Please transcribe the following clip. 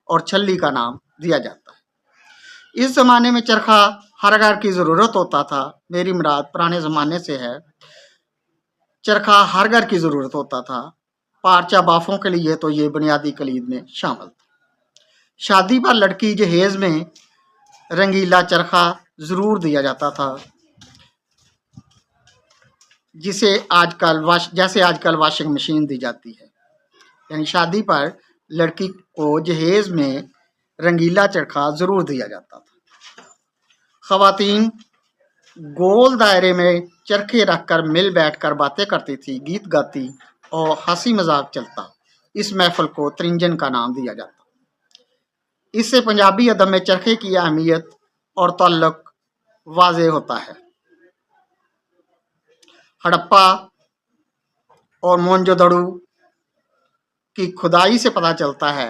और छल्ली का नाम दिया जाता है। इस जमाने में चरखा हर घर की जरूरत होता था। मेरी मुराद पुराने जमाने से है। चरखा हर घर की जरूरत होता था। पार्चा बाफों के लिए तो ये बुनियादी कलीद में शामिल था। शादी पर लड़की जहेज में रंगीला चरखा जरूर दिया जाता था, जैसे आजकल वॉशिंग मशीन दी जाती है। यानी शादी पर लड़की को जहेज में रंगीला चरखा जरूर दिया जाता था। खवातीन गोल दायरे में चरखे रखकर मिल बैठकर बातें करती थी, गीत गाती और हंसी मजाक चलता। इस महफिल को त्रिंजन का नाम दिया जाता। इससे पंजाबी अदब में चरखे की अहमियत और ताल्लुक वाज़ेह होता है। हड़प्पा और मोहनजोदड़ो की खुदाई से पता चलता है